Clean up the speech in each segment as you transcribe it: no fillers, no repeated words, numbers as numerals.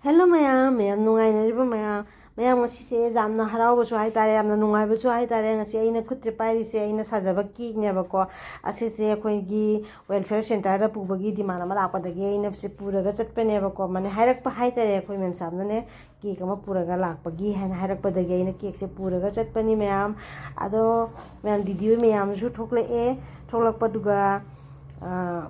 Hello ꯃꯌꯥꯝ ꯃꯌꯥꯝ ꯅꯨꯡꯉꯥꯏꯅꯔꯤꯕ ꯃꯌꯥꯝ ꯉꯁꯤꯁꯦ ꯌꯥꯝꯅ ꯍꯔꯥꯎꯕꯁꯨ ꯍꯥꯏꯇꯥꯔꯦ, ꯌꯥꯝꯅ ꯅꯨꯡꯉꯥꯏꯕꯁꯨ ꯍꯥꯏꯇꯥꯔꯦ. ꯉꯁꯤ ꯑꯩꯅ ꯈꯨꯠꯇ ꯄꯥꯏꯔꯤꯁꯦ ꯑꯩꯅ ꯁꯥꯖꯕ ꯀꯦꯛꯅꯦꯕꯀꯣ. ꯑꯁꯤꯁꯦ ꯑꯩꯈꯣꯏꯒꯤ ꯋꯦꯜꯐꯤꯌꯔ ꯁꯦꯟꯇꯔꯗ ꯄꯨꯕꯒꯤ ꯗꯤꯃꯥꯟ ꯑꯃ ꯂꯥꯛꯄꯗꯒꯤ ꯑꯩꯅ ꯁꯤ ꯄꯨꯔꯒ ꯆꯠꯄꯅꯦꯕꯀꯣ. ꯃꯥꯅꯦ ꯍꯥꯏꯔꯛꯄ ꯍꯥꯏꯇꯥꯔꯦ, ꯑꯩꯈꯣꯏ ꯃꯦꯝ ꯁꯥꯕꯅꯅꯦ ꯀꯦꯛ ꯑꯃ ꯄꯨꯔꯒ ꯂꯥꯛꯄꯒꯤ ꯍꯥꯏꯅ ꯍꯥꯏꯔꯛꯄꯗꯒꯤ ꯑꯩꯅ ꯀꯦꯛꯁꯦ ꯄꯨꯔꯒ ꯆꯠꯄꯅꯤ ꯃꯌꯥꯝ. ꯑꯗꯣ ꯃꯌꯥꯝ ꯗꯤꯗꯤ ꯍꯣꯏ ꯃꯌꯥꯝꯁꯨ ꯊꯣꯛꯂꯛꯄꯗꯨꯒ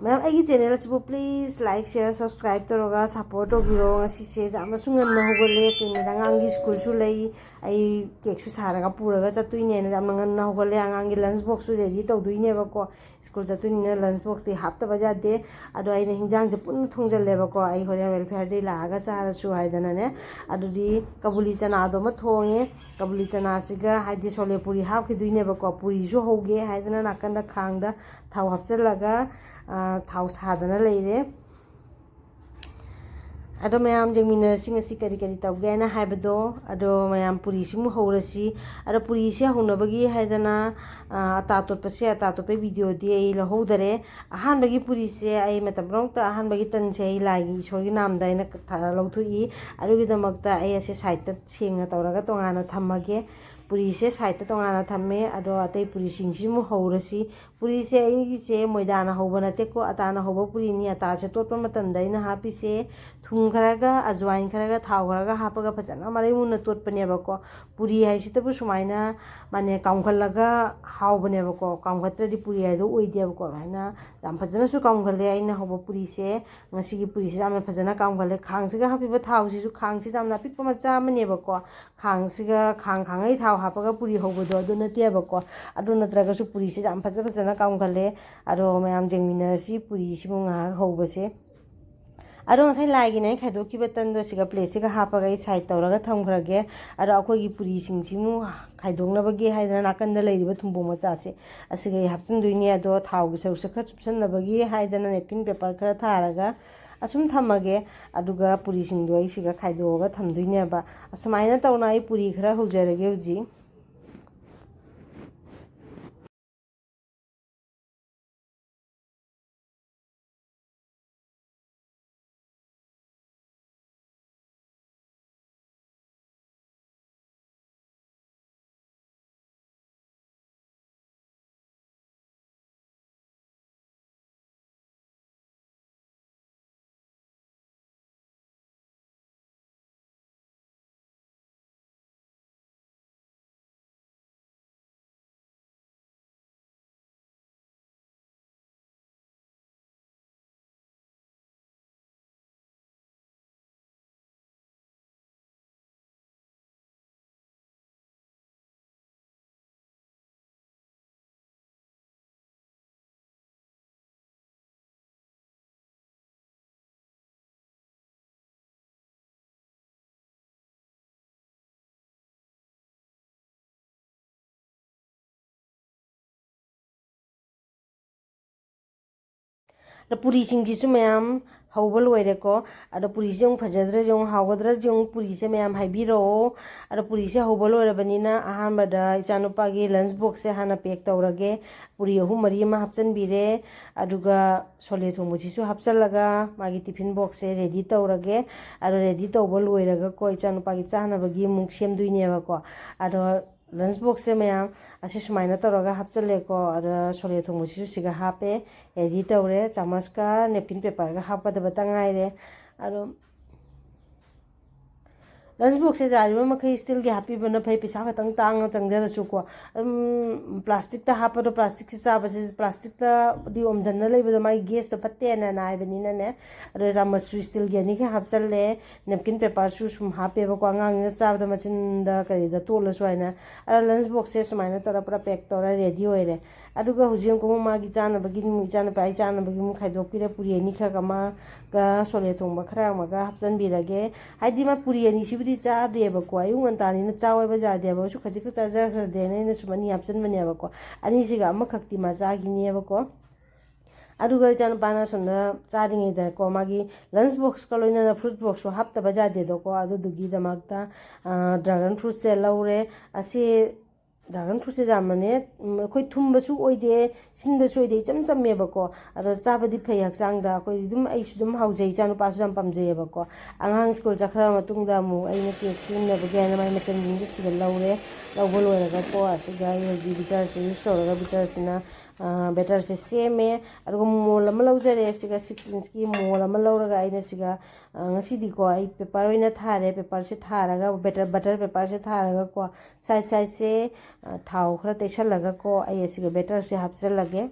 ꯃꯌꯥꯝ ꯑꯩꯒꯤ ꯆꯦꯅꯦꯜ ꯑꯁꯤꯕꯨ ꯄ꯭ꯂꯤꯖ ꯂꯥꯏꯛ ꯁꯤꯌꯔ ꯁꯕꯁꯀ꯭ꯔꯥꯏꯕ ꯇꯧꯔꯒ ꯁꯞꯄꯣꯔꯠ ꯇꯧꯕꯤꯔꯣ. ꯉꯁꯤꯁꯦ ꯌꯥꯝꯅꯁꯨ ꯉꯟꯅ ꯍꯧꯒꯠꯂꯦ, ꯀꯩꯅꯣꯗ ꯑꯉꯥꯡꯒꯤ ꯁ꯭ꯀꯨꯜꯁꯨ ꯂꯩ. ꯑꯩ ꯀꯦꯛꯁꯨ ꯁꯥꯔꯒ ꯄꯨꯔꯒ ꯆꯠꯇꯣꯏꯅꯦꯅ ꯌꯥꯝꯅ ꯉꯟꯅ ꯍꯧꯒꯠꯂꯦ. ꯑꯉꯥꯡꯒꯤ ꯂꯟꯁ ꯕꯣꯛꯁꯁꯨ ꯔꯦꯗꯤ ꯇꯧꯗꯣꯏꯅꯦꯕꯀꯣ. ꯁ꯭ꯀꯨꯜ ꯆꯠꯇꯣꯏꯅꯤꯅ ꯂꯟꯁ ꯕꯣꯛꯁꯇꯤ ꯍꯥꯞꯇꯕ ꯌꯥꯗꯦ. ꯑꯗꯣ ꯑꯩꯅ ꯍꯤꯟꯖꯥꯡꯁꯦ ꯄꯨꯟꯅ ꯊꯣꯡꯖꯜꯂꯦꯕꯀꯣ, ꯑꯩ ꯍꯣꯔꯦꯟ ꯋꯦꯜꯐꯤꯌꯔꯗꯩ ꯂꯥꯛꯑꯒ ꯆꯥꯔꯁꯨ ꯍꯥꯏꯗꯅꯅꯦ. ꯑꯗꯨꯗꯤ ꯀꯕꯨꯂꯤ ꯆꯅꯥꯗꯣ ꯑꯃ ꯊꯣꯡꯉꯦ. ꯀꯕꯨꯂꯤ ꯆꯅꯥꯁꯤꯒ ꯍꯥꯏꯗꯤ ꯁꯣꯂꯦ ꯄꯨꯔꯤ ꯍꯥꯞꯈꯤꯗꯣꯏꯅꯦꯕꯀꯣ. ꯄꯨꯔꯤꯁꯨ ꯍꯧꯒꯦ ꯍꯥꯏꯗꯅ ꯅꯥꯀꯟꯗ ꯈꯥꯡꯗ ꯊꯥꯎ ꯍꯥꯞꯆꯤꯜꯂꯒ ꯊꯥꯎ ꯁꯥꯗꯅ ꯂꯩꯔꯦ. ꯑꯗꯣ ꯃꯌꯥꯝ ꯌꯦꯡꯃꯤꯟꯅꯔꯁꯤ ꯉꯁꯤ ꯀꯔꯤ ꯀꯔꯤ ꯇꯧꯒꯦ ꯍꯥꯏꯅ ꯍꯥꯏꯕꯗꯣ. ꯑꯗꯣ ꯃꯌꯥꯝ ꯄꯨꯔꯤꯁꯤꯃꯨꯛ ꯍꯧꯔꯁꯤ. ꯑꯗꯣ ꯄꯨꯔꯤꯁꯦ ꯍꯧꯅꯕꯒꯤ ꯍꯥꯏꯗꯅ ꯑꯇꯥ ꯇꯣꯠꯄꯒꯤ ꯚꯤꯗꯤꯑꯣꯗꯤ ꯑꯩ ꯂꯧꯍꯧꯗꯔꯦ. ꯑꯍꯥꯟꯕꯒꯤ ꯄꯨꯔꯤꯁꯦ ꯑꯩ ꯃꯇꯝ ꯄꯨꯝꯅꯃꯛꯇ ꯑꯍꯥꯟꯕꯒꯤ ꯇꯟꯁꯦ ꯑꯩ ꯂꯥꯏꯒꯤ ꯏꯁꯣꯔꯒꯤ ꯅꯥꯝꯗ ꯑꯩꯅ ꯂꯧꯊꯣꯛꯏ. ꯑꯗꯨꯒꯤꯗꯃꯛꯇ ꯑꯩ ꯑꯁꯦ ꯁꯥꯏꯗꯇ ꯁꯦꯡꯅ ꯇꯧꯔꯒ ꯇꯣꯉꯥꯟꯅ ꯊꯝꯃꯒꯦ. ꯄꯨꯔꯤꯁꯦ ꯁꯥꯏꯗꯇ ꯇꯣꯉꯥꯟꯅ ꯊꯝꯃꯦ. ꯑꯗꯣ ꯑꯇꯩ ꯄꯨꯔꯤꯁꯤꯡꯁꯤꯃꯨꯛ ꯍꯧꯔꯁꯤ. ꯄꯨꯔꯤꯁꯦ ꯑꯩꯒꯤꯁꯦ ꯃꯣꯏꯗꯥꯅ ꯍꯧꯕ ꯅꯠꯇꯦꯀꯣ, ꯑꯇꯥꯅ ꯍꯧꯕ ꯄꯨꯔꯤꯅꯤ. ꯑꯇꯥꯁꯦ ꯇꯣꯠꯄ ꯃꯇꯝꯗ ꯑꯩꯅ ꯍꯥꯞꯄꯤꯁꯦ ꯊꯨꯝ ꯈꯔꯒ ꯑꯖꯋꯥꯏꯟ ꯈꯔꯒ ꯊꯥꯎ ꯈꯔꯒ ꯍꯥꯞꯄꯒ ꯐꯖꯅ ꯃꯔꯩ ꯃꯨꯟꯅ ꯇꯣꯠꯄꯅꯦꯕꯀꯣ. ꯄꯨꯔꯤ ꯍꯥꯏꯁꯤꯗꯕꯨ ꯁꯨꯃꯥꯏꯅ ꯃꯥꯅꯦ ꯀꯥꯝꯈꯠꯂꯒ ꯍꯥꯎꯕꯅꯦꯕꯀꯣ. ꯀꯥꯝꯈꯠꯇ꯭ꯔꯗꯤ ꯄꯨꯔꯤ ꯍꯥꯏꯗꯣ ꯑꯣꯏꯗꯦꯕꯀꯣ. ꯑꯗꯨꯃꯥꯏꯅ ꯌꯥꯝ ꯐꯖꯅꯁꯨ ꯀꯥꯝꯈꯠꯂꯦ ꯑꯩꯅ ꯍꯧꯕ ꯄꯨꯔꯤꯁꯦ. ꯉꯁꯤꯒꯤ ꯄꯨꯔꯤꯁꯦ ꯌꯥꯝꯅ ꯐꯖꯅ ꯀꯥꯝꯈꯠꯂꯦ. ꯈꯥꯡꯁꯤꯒ ꯍꯥꯞꯄꯤꯕ ꯊꯥꯎꯁꯤꯁꯨ ꯈꯥꯡꯁꯤꯁꯨ ꯌꯥꯝꯅ ꯑꯄꯤꯛꯄ ꯃꯆꯥ ꯑꯃꯅꯦꯕꯀꯣ. ꯈꯥꯡꯉꯩ ꯊꯥꯎ ꯍꯥꯞꯄꯒ ꯄꯨꯔꯤ ꯍꯧꯕꯗꯣ ꯑꯗꯨ ꯅꯠꯇꯦꯕꯀꯣ. ꯑꯗꯨ ꯅꯠꯇ꯭ꯔꯒꯁꯨ ꯄꯨꯔꯤꯁꯦ ꯌꯥꯝ ꯐꯖꯅ ꯀꯥꯝꯈꯠꯂꯦ. ꯑꯗꯣ ꯃꯌꯥꯝ ꯌꯦꯡꯃꯤꯟꯅꯔꯁꯤ ꯄꯨꯔꯤꯁꯤꯕꯨ ꯉꯥꯏꯍꯥꯛ ꯍꯧꯕꯁꯦ. ꯑꯗꯣ ꯉꯁꯥꯏ ꯂꯥꯏꯒꯤꯅ ꯑꯩ ꯈꯥꯏꯗꯣꯛꯈꯤꯕ ꯇꯟꯗꯣ ꯁꯤꯒ ꯄ꯭ꯂꯦꯠꯁꯤꯒ ꯍꯥꯞꯄꯒ ꯑꯩ ꯁꯥꯏꯗ ꯇꯧꯔꯒ ꯊꯝꯈ꯭ꯔꯒꯦ. ꯑꯗꯣ ꯑꯩꯈꯣꯏꯒꯤ ꯄꯨꯔꯤꯁꯤꯡꯁꯤꯃꯨꯛ ꯈꯥꯏꯗꯣꯛꯅꯕꯒꯤ ꯍꯥꯏꯗꯅ ꯅꯥꯀꯟꯗ ꯂꯩꯔꯤꯕ ꯊꯨꯝꯕꯣꯡ ꯃꯆꯥꯁꯦ ꯑꯁꯤꯒ ꯑꯩ ꯍꯥꯞꯆꯤꯟꯗꯣꯏꯅꯦ. ꯑꯗꯣ ꯊꯥꯎꯒꯤ ꯁꯔꯨꯛꯁꯦ ꯈꯔ ꯆꯨꯞꯁꯟꯅꯕꯒꯤ ꯍꯥꯏꯗꯅ ꯅꯦꯞꯀꯤꯟ ꯄꯦꯄꯔ ꯈꯔ ꯊꯥꯔꯒ ꯑꯁꯨꯝ ꯊꯝꯃꯒꯦ. ꯑꯗꯨꯒ ꯄꯨꯔꯤꯁꯤꯡꯗꯣ ꯑꯩ ꯁꯤꯒ ꯈꯥꯏꯗꯣꯛꯑꯒ ꯊꯝꯗꯣꯏꯅꯦꯕ. ꯑꯁꯨꯃꯥꯏꯅ ꯇꯧꯅ ꯑꯩ ꯄꯨꯔꯤ ꯈꯔ ꯍꯧꯖꯔꯒꯦ ꯍꯧꯖꯤꯛ. ꯑꯗꯣ ꯄꯨꯔꯤꯁꯤꯡꯁꯤꯁꯨ ꯃꯌꯥꯝ ꯍꯧꯕ ꯂꯣꯏꯔꯦꯀꯣ. ꯑꯗꯣ ꯄꯨꯔꯤꯁꯦ ꯑꯃꯨꯛ ꯐꯖꯗ꯭ꯔꯁꯨ ꯑꯃꯨꯛ ꯍꯥꯎꯒꯗ꯭ꯔꯁꯨ ꯑꯃꯨꯛ ꯄꯨꯔꯤꯁꯦ ꯃꯌꯥꯝ ꯍꯥꯏꯕꯤꯔꯛꯑꯣ. ꯑꯗꯣ ꯄꯨꯔꯤꯁꯦ ꯍꯧꯕ ꯂꯣꯏꯔꯕꯅꯤꯅ ꯑꯍꯥꯟꯕꯗ ꯏꯆꯥꯅꯨꯄꯥꯒꯤ ꯂꯟꯁ ꯕꯣꯛꯁꯁꯦ ꯍꯥꯟꯅ ꯄꯦꯛ ꯇꯧꯔꯒꯦ. ꯄꯨꯔꯤ 3-4 ꯑꯃ ꯍꯥꯞꯆꯤꯟꯕꯤꯔꯦ. ꯑꯗꯨꯒ ꯁꯣꯂꯦ ꯊꯣꯡꯕꯁꯤꯁꯨ ꯍꯥꯞꯆꯤꯜꯂꯒ ꯃꯥꯒꯤ ꯇꯤꯐꯤꯟ ꯕꯣꯛꯁꯁꯦ ꯔꯦꯗꯤ ꯇꯧꯔꯒꯦ. ꯑꯗꯣ ꯔꯦꯗꯤ ꯇꯧꯕ ꯂꯣꯏꯔꯒꯀꯣ ꯏꯆꯥꯅꯨꯄꯥꯒꯤ ꯆꯥꯅꯕꯒꯤ ꯑꯃꯨꯛ ꯁꯦꯝꯗꯣꯏꯅꯦꯕꯀꯣ. ꯑꯗꯣ ꯂꯟꯁ ꯕꯣꯛꯁꯁꯦ ꯃꯌꯥꯝ ꯑꯁꯤ ꯁꯨꯃꯥꯏꯅ ꯇꯧꯔꯒ ꯍꯥꯞꯆꯤꯜꯂꯦꯀꯣ. ꯑꯗꯣ ꯁꯣꯂꯦ ꯊꯣꯡꯕꯁꯤꯁꯨ ꯁꯤꯒ ꯍꯥꯞꯄꯦ. ꯔꯦꯗꯤ ꯇꯧꯔꯦ. ꯆꯥꯃꯁꯀ ꯅꯦꯞꯀꯤꯟ ꯄꯦꯄꯔꯒ ꯍꯥꯞꯀꯗꯕꯇ ꯉꯥꯏꯔꯦ. ꯑꯗꯣ ꯂꯟꯁ ꯕꯣꯛꯁꯁꯦ ꯌꯥꯔꯤꯕ ꯃꯈꯩ ꯏꯁꯇꯤꯜꯒꯤ ꯍꯥꯞꯄꯤꯕꯅ ꯐꯩ, ꯄꯩꯁꯥ ꯈꯛꯇꯪ ꯇꯥꯡꯅ ꯆꯪꯖꯔꯁꯨꯀꯣ. ꯑꯗꯨꯝ ꯄ꯭ꯂꯥꯁꯇꯤꯛꯇ ꯍꯥꯞꯄꯗꯣ, ꯄ꯭ꯂꯥꯁꯇꯤꯛꯁꯦ ꯆꯥꯕꯁꯦ ꯄ꯭ꯂꯥꯁꯇꯤꯛꯇꯗꯤ ꯑꯣꯝꯖꯟꯅ ꯂꯩꯕꯗꯣ ꯃꯥꯒꯤ ꯒꯦꯁꯇꯣ ꯐꯠꯇꯦꯅ ꯍꯥꯏꯕꯅꯤꯅꯅꯦ. ꯑꯗꯣ ꯆꯥꯃꯁꯁꯨ ꯏꯁꯇꯤꯜꯒꯤ 2ꯈꯛ ꯍꯥꯞꯆꯜꯂꯦ. ꯅꯦꯞꯀꯤꯟ ꯄꯦꯄꯔꯁꯨ ꯁꯨꯝ ꯍꯥꯞꯄꯦꯕꯀꯣ, ꯑꯉꯥꯡꯅꯤꯅ ꯆꯥꯕꯗ ꯃꯆꯤꯟꯗ ꯀꯔꯤꯗ ꯇꯣꯠꯂꯁꯨ ꯍꯥꯏꯅ. ꯑꯗꯣ ꯂꯟꯁ ꯕꯣꯛꯁꯁꯦ ꯁꯨꯃꯥꯏꯅ ꯇꯧꯔ ꯄꯨꯔꯥ ꯄꯦꯛ ꯇꯧꯔ ꯔꯦꯗꯤ ꯑꯣꯏꯔꯦ. ꯑꯗꯨꯒ ꯍꯧꯖꯤꯛ ꯑꯃꯨꯛ ꯃꯥꯒꯤ ꯆꯥꯅꯕꯒꯤ ꯏꯆꯥꯅꯨꯄꯥ ꯑꯩ ꯆꯥꯅꯕꯒꯤ ꯑꯃꯨꯛ ꯈꯥꯏꯗꯣꯛꯄꯤꯔꯦ. ꯄꯨꯔꯤ 2ꯈꯛ ꯑꯃꯒ ꯁꯣꯂꯦ ꯊꯣꯡꯕ ꯈꯔ ꯑꯃꯒ ꯍꯥꯞꯆꯤꯟꯕꯤꯔꯒꯦ. ꯍꯥꯏꯗꯤ ꯃꯥ ꯄꯨꯔꯤ 2ꯁꯤꯕꯨꯗꯤ ꯆꯥꯗꯦꯕꯀꯣ, ꯑꯌꯨꯛ ꯉꯟꯇꯥꯅꯤꯅ ꯆꯥꯎ ꯍꯥꯏꯕ ꯌꯥꯗꯦꯕ. ꯈꯖꯤꯛ ꯆꯥꯖꯈ꯭ꯔꯗꯦꯅ ꯑꯩꯅ ꯁꯨꯝ 2 ꯍꯥꯞꯆꯤꯟꯕꯅꯦꯕꯀꯣ. 2ꯁꯤꯒ ꯑꯃꯈꯛꯇꯤ ꯃꯥ ꯆꯥꯈꯤꯅꯦꯕꯀꯣ. ꯑꯗꯨꯒ ꯏꯆꯥꯅꯨꯄꯥꯅ ꯁꯣꯝꯗ ꯆꯥꯔꯤꯉꯩꯗꯀꯣ ꯃꯥꯒꯤ ꯂꯟꯁ ꯕꯣꯛꯁꯀ ꯂꯣꯏꯅꯅ ꯐ꯭ꯔꯨꯠ ꯕꯣꯛꯁꯁꯨ ꯍꯥꯞꯇꯕ ꯌꯥꯗꯦꯗꯣꯀꯣ. ꯑꯗꯨꯗꯨꯒꯤꯗꯃꯛꯇ ꯗ꯭ꯔꯥꯒꯟ ꯐ꯭ꯔꯨꯠꯁꯦ ꯂꯧꯔꯦ. ꯑꯁꯤ ꯗ꯭ꯔꯥꯒꯟ ꯐ꯭ꯔꯨꯠꯁꯦ ꯌꯥꯝꯅꯅꯦ ꯑꯩꯈꯣꯏ ꯊꯨꯝꯕꯁꯨ ꯑꯣꯏꯗꯦ ꯁꯤꯟꯕꯁꯨ ꯑꯣꯏꯗꯦ ꯏꯆꯝ ꯆꯝꯃꯦꯕꯀꯣ ꯑꯗꯣ ꯆꯥꯕꯗꯤ ꯐꯩ ꯍꯛꯆꯥꯡꯗ ꯑꯩꯈꯣꯏ ꯑꯗꯨꯝ ꯑꯩꯁꯨ ꯑꯗꯨꯝ ꯍꯥꯎꯖꯩ ꯏꯆꯥꯅꯨꯄꯥꯁꯨ ꯌꯥꯝ ꯄꯥꯝꯖꯩꯌꯦꯕꯀꯣ ꯑꯉꯥꯡ ꯁ꯭ꯀꯨꯜ ꯆꯠꯈ꯭ꯔ ꯃꯇꯨꯡꯗ ꯑꯃꯨꯛ ꯑꯩꯅ ꯀꯦꯛ ꯁꯦꯝꯅꯕꯒꯤ ꯍꯥꯏꯅ ꯃꯥꯏ ꯃꯆꯟꯁꯤꯡꯗꯣ ꯁꯤꯗ ꯂꯧꯔꯦ ꯂꯧꯕ ꯂꯣꯏꯔꯒꯀꯣ ꯑꯁꯤꯒ ꯑꯩ ꯍꯧꯖꯤꯛ ꯕꯤꯇꯔꯁꯦ ꯌꯨꯁ ꯇꯧꯔꯒ ꯕꯤꯇꯔꯁꯤꯅ ꯕꯦꯇꯔꯁꯦ ꯁꯦꯝꯃꯦ ꯑꯗꯨꯒ ꯃꯣꯜ ꯑꯃ ꯂꯧꯖꯔꯦ ꯁꯤꯒ 6 ꯏꯟꯆꯀꯤ ꯃꯣꯜ ꯑꯃ ꯂꯧꯔꯒ ꯑꯩꯅ ꯁꯤꯒ ꯉꯁꯤꯗꯤꯀꯣ ꯑꯩ ꯄꯦꯄꯔ ꯑꯣꯏꯅ ꯊꯥꯔꯦ ꯄꯦꯄꯔꯁꯦ ꯊꯥꯔꯒ ꯕꯇꯔ ꯄꯦꯄꯔꯁꯦ ꯊꯥꯔꯒꯀꯣ ꯁꯥꯏꯠꯁꯦ ꯊꯥꯎ ꯈꯔ ꯇꯩꯁꯜꯂꯒꯀꯣ ꯑꯩ ꯑꯁꯤꯒ ꯕꯦꯇꯔꯁꯦ ꯍꯥꯞꯆꯤꯜꯂꯒꯦ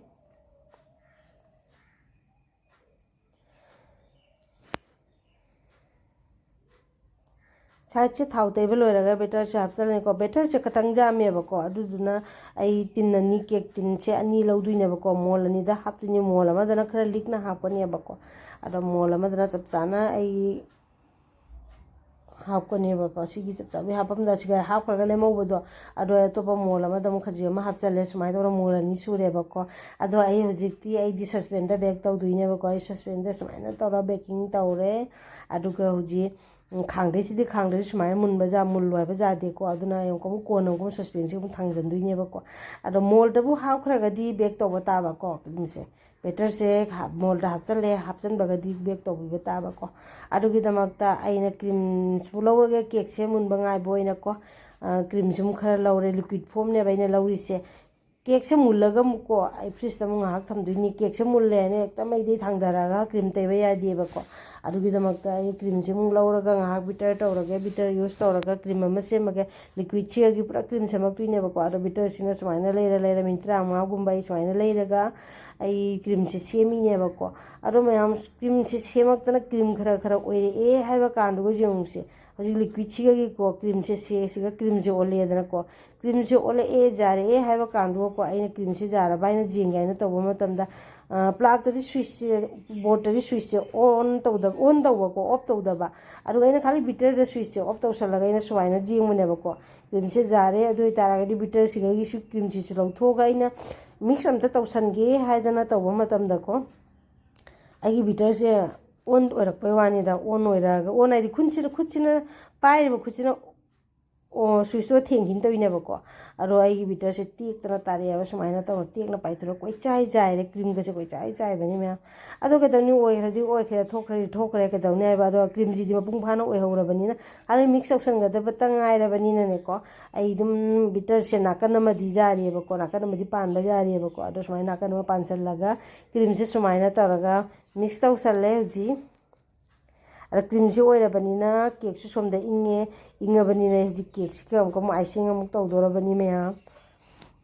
ꯁꯥꯏꯠꯁꯦ ꯊꯥꯎ ꯇꯩꯕ ꯂꯣꯏꯔꯒ ꯕꯦꯇꯔꯁꯦ ꯍꯥꯞꯆꯜꯂꯅꯤꯀꯣ ꯕꯦꯇꯔꯁꯦ ꯈꯤꯇꯪ ꯌꯥꯝꯃꯦꯕꯀꯣ ꯑꯗꯨꯗꯨꯅ ꯑꯩ ꯇꯤꯟ ꯑꯅꯤ ꯀꯦꯛ ꯇꯤꯟꯁꯦ 2 ꯂꯧꯗꯣꯏꯅꯦꯕꯀꯣ ꯃꯣꯜ 2ꯗ ꯍꯥꯞꯇꯣꯏꯅꯦ ꯃꯣꯜ ꯑꯃꯗꯅ ꯈꯔ ꯂꯤꯛꯅ ꯍꯥꯞꯀꯅꯦꯕꯀꯣ ꯑꯗꯣ ꯃꯣꯜ ꯑꯃꯗꯅ ꯆꯞ ꯆꯥꯅ ꯑꯩ ꯍꯥꯞꯀꯅꯦꯕꯀꯣ ꯁꯤꯒꯤ ꯆꯞ ꯆꯥꯕꯤ ꯍꯥꯞꯐꯝꯗ ꯁꯤꯒ ꯍꯥꯞꯈ꯭ꯔꯒ ꯂꯦꯝꯍꯧꯕꯗꯣ ꯑꯗꯣ ꯑꯇꯣꯞꯄ ꯃꯣꯜ ꯑꯃꯗ ꯑꯃꯨꯛ ꯈꯖꯤꯛ ꯑꯃ ꯍꯥꯞꯆꯜꯂꯦ ꯁꯨꯃꯥꯏꯅ ꯇꯧꯔ ꯃꯣꯜ 2 ꯁꯨꯔꯦꯕꯀꯣ ꯑꯗꯣ ꯑꯩ ꯍꯧꯖꯤꯛꯇꯤ ꯑꯩꯗꯤ ꯁꯁꯄꯦꯟꯗ ꯕꯦꯛ ꯇꯧꯗꯣꯏꯅꯦꯕꯀꯣ ꯑꯩ ꯁꯁꯄꯦꯟꯗ ꯁꯨꯃꯥꯏꯅ ꯇꯧꯔ ꯕꯦꯀꯤꯡ ꯇꯧꯔꯦ ꯑꯗꯨꯒ ꯍꯧꯖꯤꯛ ꯈꯥꯡꯗꯩꯁꯤꯗꯤ ꯁꯨꯃꯥꯏꯅ ꯃꯨꯜꯂꯨ ꯍꯥꯏꯕ ꯌꯥꯗꯦꯀꯣ ꯑꯗꯨꯅ ꯑꯃꯨꯛ ꯀꯣꯟꯅ ꯑꯃꯨꯛ ꯁꯁꯄꯦꯟꯁꯦ ꯑꯃꯨꯛ ꯊꯥꯡꯖꯟꯗꯣꯏꯅꯦꯕꯀꯣ ꯑꯗꯣ ꯃꯣꯜꯗꯕꯨ ꯍꯥꯞꯈ꯭ꯔꯒꯗꯤ ꯕꯦꯛ ꯇꯧꯕ ꯇꯥꯕꯀꯣ ꯀ꯭ꯔꯤꯝꯁꯦ ꯕꯦꯇꯔꯁꯦ ꯃꯣꯜꯗ ꯍꯥꯞꯆꯟꯕꯒꯗꯤ ꯕꯦꯛ ꯇꯧꯕꯤꯕ ꯇꯥꯕꯀꯣ ꯑꯗꯨꯒꯤꯗꯃꯛꯇ ꯑꯩꯅ ꯀ꯭ꯔꯤꯝꯁꯨ ꯂꯧꯔꯒ ꯀꯦꯛꯁꯦ ꯃꯨꯟꯕ ꯉꯥꯏꯕ ꯑꯣꯏꯅꯀꯣ ꯀ꯭ꯔꯤꯝꯁꯨ ꯑꯃꯨꯛ ꯈꯔ ꯂꯧꯔꯦ ꯂꯤꯀ꯭ꯋꯤꯠ ꯐꯣꯝꯅꯦꯕ ꯑꯩꯅ ꯂꯧꯔꯤꯁꯦ ꯀꯦꯛꯁꯦ ꯃꯨꯜꯂꯒ ꯑꯃꯨꯛꯀꯣ ꯑꯩ ꯐ꯭ꯔꯤꯖꯇ ꯑꯃꯨꯛ ꯉꯥꯏꯍꯥꯛ ꯊꯝꯗꯣꯏꯅꯤ ꯀꯦꯛꯁꯦ ꯃꯨꯜꯂꯦ ꯍꯥꯏꯅ ꯍꯦꯛꯇ ꯃꯩꯗꯩ ꯊꯥꯡꯊꯔꯒ ꯀ꯭ꯔꯤꯝ ꯇꯩꯕ ꯌꯥꯗꯦꯕꯀꯣ ꯑꯗꯨꯒꯤꯗꯃꯛꯇ ꯑꯩ ꯀ꯭ꯔꯤꯝꯁꯦ ꯑꯃꯨꯛ ꯂꯧꯔꯒ ꯉꯥꯏꯍꯥꯛ ꯕꯤꯇꯔ ꯇꯧꯔꯒꯦ ꯕꯤꯇꯔ ꯌꯨꯁ ꯇꯧꯔꯒ ꯀ꯭ꯔꯤꯝ ꯑꯃ ꯁꯦꯝꯃꯒꯦ ꯂꯤꯀ꯭ꯋꯤꯠꯁꯤꯒꯤ ꯄꯨꯔꯥ ꯀ꯭ꯔꯤꯝ ꯁꯦꯝꯃꯛꯇꯣꯏꯅꯦꯕꯀꯣ ꯑꯗꯣ ꯕꯤꯇꯔꯁꯤꯅ ꯁꯨꯃꯥꯏꯅ ꯂꯩꯔ ꯃꯤꯅꯤꯠ 35ꯒꯨꯝꯕ ꯑꯩ ꯁꯨꯃꯥꯏꯅ ꯂꯩꯔꯒ ꯑꯩ ꯀ꯭ꯔꯤꯝꯁꯦ ꯁꯦꯝꯃꯤꯅꯦꯕꯀோ ꯑꯗꯣ ꯃꯌꯥꯝ ꯀ꯭ꯔꯤꯝꯁꯦ ꯁꯦꯝꯃꯛꯇꯅ ꯀ꯭ꯔꯤꯝ ꯈꯔ ꯑꯣꯏꯔꯛꯑꯦ ꯍꯥꯏꯕ ꯀꯥꯟꯗꯨꯒ ꯌꯦꯡꯉꯨꯁꯦ ꯍꯧꯖꯤꯛ ꯂꯤꯀ꯭ꯋꯤꯠꯁꯤꯒꯀꯣ ꯀ꯭ꯔꯤꯝꯁꯦ ꯁꯤꯒ ꯀ꯭ꯔꯤꯝꯁꯦ ꯑꯣꯜꯂꯦꯗꯅꯀꯣ ꯀ꯭ꯔꯤꯝꯁꯦ ꯑꯣꯜꯂꯛꯑꯦ ꯖꯥꯔꯛꯑꯦ ꯍꯥꯏꯕ ꯀꯥꯟꯗꯨꯒꯀꯣ ꯑꯩꯅ ꯀ꯭ꯔꯤꯝꯁꯦ ꯖꯥꯔꯕ ꯍꯥꯏꯅ ꯌꯦꯡꯒꯦ ꯍꯥꯏꯅ ꯇꯧꯕ ꯃꯇꯝꯗ ꯄ꯭ꯂꯥꯛꯇꯗꯤ ꯁ꯭ꯋꯤꯠꯆꯁꯦ ꯕꯣꯔꯗꯇꯗꯤ ꯁ꯭ꯋꯤꯠꯆꯁꯦ ꯑꯣꯟ ꯇꯧꯕꯀꯣ ꯑꯣꯐ ꯇꯧꯗꯕ ꯑꯗꯨꯒ ꯑꯩꯅ ꯈꯜꯂꯤ ꯕꯤꯇꯔꯗ ꯁ꯭ꯋꯤꯠꯆꯁꯦ ꯑꯣꯐ ꯇꯧꯁꯜꯂꯒ ꯑꯩꯅ ꯁꯨꯃꯥꯏꯅ ꯌꯦꯡꯕꯅꯦꯕꯀꯣ ꯀ꯭ꯔꯤꯝꯁꯦ ꯖꯥꯔꯦ ꯑꯗꯨ ꯑꯣꯏꯇꯥꯔꯒꯗꯤ ꯕꯤꯇꯔꯁꯤꯒꯒꯤꯁꯨ ꯀ꯭ꯔꯤꯝꯁꯤꯁꯨ ꯂꯧꯊꯣꯛꯑꯒ ꯑꯩꯅ ꯃꯤꯛꯁ ꯑꯝꯇ ꯇꯧꯁꯟꯒꯦ ꯍꯥꯏꯗꯅ ꯇꯧꯕ ꯃꯇꯝꯗꯀꯣ ꯑꯩꯒꯤ ꯕꯤꯇꯔꯁꯦ ꯑꯣꯟ ꯑꯣꯏꯔꯛꯄꯩ ꯋꯥꯅꯤꯗ ꯑꯣꯟ ꯑꯣꯏꯔꯛꯑꯒ ꯑꯣꯟ ꯍꯥꯏꯗꯤ ꯈꯨꯠꯁꯤꯅ ꯄꯥꯏꯔꯤꯕ ꯈꯨꯠꯁꯤꯅ ꯁ꯭ꯋꯤꯠꯆꯇꯣ ꯊꯦꯡꯈꯤꯅ ꯇꯧꯔꯤꯅꯦꯕꯀꯣ ꯑꯗꯣ ꯑꯩꯒꯤ ꯕꯤꯇꯔꯁꯦ ꯇꯦꯛꯇꯅ ꯇꯥꯔꯛꯑꯦꯕ ꯁꯨꯃꯥꯏꯅ ꯇꯧꯔ ꯇꯦꯛꯅ ꯄꯥꯏꯊꯣꯔꯛ ꯆꯥꯏꯔꯦ ꯀ꯭ꯔꯤꯝꯒꯁꯦ ꯆꯥꯏꯕꯅꯤ ꯃꯌꯥꯝ ꯑꯗꯣ ꯀꯩꯗꯧꯅꯤ ꯑꯣꯏꯈ꯭ꯔꯦ ꯊꯣꯛꯈ꯭ꯔꯦ ꯀꯩꯗꯧꯅꯤ ꯍꯥꯏꯕ ꯑꯗꯣ ꯀ꯭ꯔꯤꯝꯁꯤꯗꯤ ꯃꯄꯨꯡ ꯐꯥꯅ ꯑꯣꯏꯍꯧꯔꯕꯅꯤನ ꯑꯗꯨ ꯃꯤꯛꯁ ꯇꯧꯁꯟꯒꯗꯕꯇ ꯉꯥꯏꯔꯕꯅꯤꯅꯅꯦꯀꯣ ꯑꯩ ꯑꯗꯨꯝ ꯕꯤꯇꯔꯁꯦ ꯅꯥꯀꯟ ꯑꯃꯗꯤ ꯌꯥꯔꯤꯑꯕꯀꯣ ꯅꯥꯀꯟ ꯑꯃꯗꯤ ꯄꯥꯟꯕ ꯌꯥꯔꯤꯑꯕꯀꯣ ꯑꯗꯣ ꯁꯨꯃꯥꯏꯅ ꯅꯥꯀꯟ ꯑꯃ ꯄꯥꯟꯁꯤꯜꯂꯒ ꯀ꯭ꯔꯤꯝꯁꯦ ꯁꯨꯃꯥꯏꯅ ꯇꯧꯔꯒ ꯃꯤꯛꯁ ꯇꯧꯁꯜꯂꯦ ꯍꯧꯖꯤꯛ ꯑꯗ ꯀ꯭ꯔꯤꯝꯁꯤ ꯑꯣꯏꯔꯕꯅꯤꯅ ꯀꯦꯛꯁꯨ ꯁꯣꯝꯗ ꯏꯪꯉꯕꯅꯤꯅ ꯍꯧꯖꯤꯛ ꯀꯦꯛꯁꯤꯒ ꯑꯃꯨꯛ ꯑꯥꯏꯁꯤꯡ ꯑꯃꯨꯛ ꯇꯧꯗꯣꯔꯕꯅꯤ ꯃꯌꯥꯝ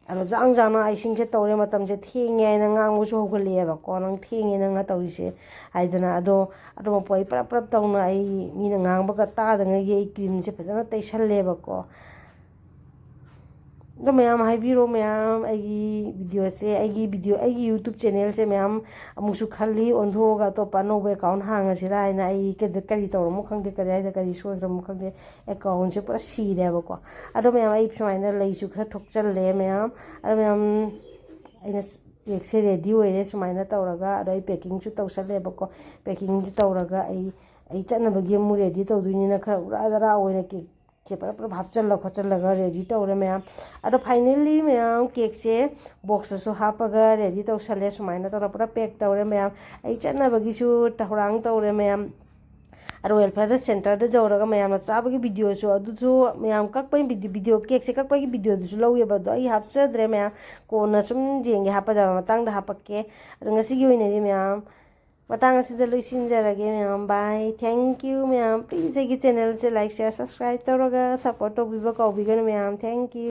ꯑꯗꯣ ꯖꯥꯡꯅ ꯑꯥꯏꯁꯤꯡꯁꯦ ꯇꯧꯔꯦ ꯃꯇꯝꯁꯦ ꯊꯦꯡꯉꯦ ꯍꯥꯏꯅ ꯉꯥꯡꯕꯁꯨ ꯍꯧꯒꯠꯂꯛꯑꯦꯕꯀꯣ ꯅꯪ ꯊꯦꯡꯉꯦ ꯅꯪꯅ ꯇꯧꯔꯤꯁꯦ ꯍꯥꯏꯗꯅ ꯑꯗꯨꯃꯛꯄꯨ ꯑꯩ ꯄꯨꯂꯞ ꯇꯧꯅ ꯑꯩ ꯃꯤꯅ ꯉꯥꯡꯕꯒ ꯇꯥꯗꯉꯩꯒꯤ ꯑꯩ ꯀ꯭ꯔꯤꯝꯁꯦ ꯐꯖꯅ ꯇꯩꯁꯜꯂꯦꯕꯀோ ꯑꯗꯣ ꯃꯌꯥꯝ ꯍꯥꯏꯕꯤꯔꯣ ꯃꯌꯥꯝ ꯑꯩꯒꯤ ꯌꯨꯇꯨꯕ ꯆꯦꯅꯦꯜꯁꯦ ꯃꯌꯥꯝ ꯑꯃꯨꯛꯁꯨ ꯈꯜꯂꯤ ꯑꯣꯟꯊꯣꯛꯑꯒ ꯑꯇꯣꯞꯄ ꯑꯅꯧꯕ ꯑꯦꯀꯥꯎꯟ ꯍꯥꯡꯉꯁꯤꯔꯥ ꯍꯥꯏꯅ ꯑꯩ ꯀꯔꯤ ꯇꯧꯔꯝꯃꯣ ꯈꯪꯗꯦ ꯀꯔꯤ ꯁꯣꯏꯈ꯭ꯔꯃꯣ ꯈꯪꯗꯦ ꯑꯦꯀꯥꯎꯟꯁꯦ ꯄꯨꯔꯥ ꯁꯤꯔꯦꯕꯀꯣ ꯑꯗꯣ ꯃꯌꯥꯝ ꯑꯩ ꯁꯨꯃꯥꯏꯅ ꯂꯩꯁꯨ ꯈꯔ ꯊꯣꯛꯆꯜꯂꯦ ꯃꯌꯥꯝ ꯑꯗꯣ ꯃꯌꯥꯝ ꯑꯩꯅ ꯀꯦꯛꯁꯦ ꯔꯦꯗꯤ ꯑꯣꯏꯔꯦ ꯁꯨꯃꯥꯏꯅ ꯇꯧꯔꯒ ꯑꯗꯣ ꯑꯩ ꯄꯦꯛꯀꯤꯡꯁꯨ ꯇꯧꯁꯜꯂꯦꯕꯀꯣ ꯄꯦꯛꯀꯤꯡꯁꯨ ꯇꯧꯔꯒ ꯑꯩ ꯆꯠꯅꯕꯒꯤ ꯑꯃꯨꯛ ꯔꯦꯗꯤ ꯇꯧꯗꯣꯏꯅꯤꯅ ꯈꯔ ꯎꯔꯥ ꯑꯣꯏꯅ ꯀꯦꯛꯁꯦ ꯄꯨꯂꯞ ꯍꯥꯞꯆꯜꯂ ꯈꯣꯠꯆꯜꯂꯒ ꯔꯦꯗꯤ ꯇꯧꯔꯦ ꯃꯌꯥꯝ ꯑꯗꯣ ꯐꯥꯏꯅꯦꯜꯂꯤ ꯃꯌꯥꯝ ꯀꯦꯛꯁꯦ ꯕꯣꯛꯁꯇꯁꯨ ꯍꯥꯞꯄꯒ ꯔꯦꯗꯤ ꯇꯧꯁꯜꯂꯦ ꯁꯨꯃꯥꯏꯅ ꯇꯧꯔ ꯄꯨꯔꯥ ꯄꯦꯛ ꯇꯧꯔꯦ ꯃꯌꯥꯝ ꯑꯩ ꯆꯠꯅꯕꯒꯤꯁꯨ ꯊꯧꯔꯥꯡ ꯇꯧꯔꯦ ꯃꯌꯥꯝ ꯑꯗꯣ ꯋꯦꯜꯐꯤꯌꯔꯗ ꯁꯦꯟꯇꯔꯗ ꯌꯧꯔꯒ ꯃꯌꯥꯝꯅ ꯆꯥꯕꯒꯤ ꯚꯤꯗꯤꯑꯣꯁꯨ ꯑꯗꯨꯁꯨ ꯃꯌꯥꯝ ꯀꯛꯄꯒꯤ ꯚꯤꯗꯤꯑꯣ ꯀꯦꯛꯁꯦ ꯀꯛꯄꯒꯤ ꯚꯤꯗꯤꯑꯣꯗꯨꯁꯨ ꯂꯧꯋꯦꯕ ꯑꯗꯣ ꯑꯩ ꯍꯥꯞꯆꯗ꯭ꯔꯦ ꯃꯌꯥꯝ ꯀꯣꯟꯅ ꯁꯨꯝ ꯌꯦꯡꯒꯦ ꯍꯥꯞꯄꯖꯕ ꯃꯇꯥꯡꯗ ꯍꯥꯞꯄꯛꯀꯦ ꯑꯗꯣ ꯉꯁꯤꯒꯤ ꯑꯣꯏꯅꯗꯤ ꯃꯌꯥꯝ ꯃꯇꯥꯡ ꯑꯁꯤꯗ ꯂꯣꯏꯁꯤꯟꯖꯔꯒꯦ ꯃꯌꯥꯝ ꯕꯥꯏ ꯊꯦꯡꯛ ꯌꯨ ꯃꯌꯥꯝ ꯄ꯭ꯂꯤꯖ ꯑꯩꯒꯤ ꯆꯦꯅꯦꯜꯁꯦ ꯂꯥꯏꯛ ꯁꯤꯌꯔ ꯁꯕꯁꯀ꯭ꯔꯥꯏꯕ ꯇꯧꯔꯒ ꯁꯞꯄꯣꯔꯠ ꯇꯧꯕꯤꯕ ꯀꯥꯎꯕꯤꯒꯅꯨ ꯃꯌꯥꯝ ꯊꯦꯡꯛ ꯌꯨ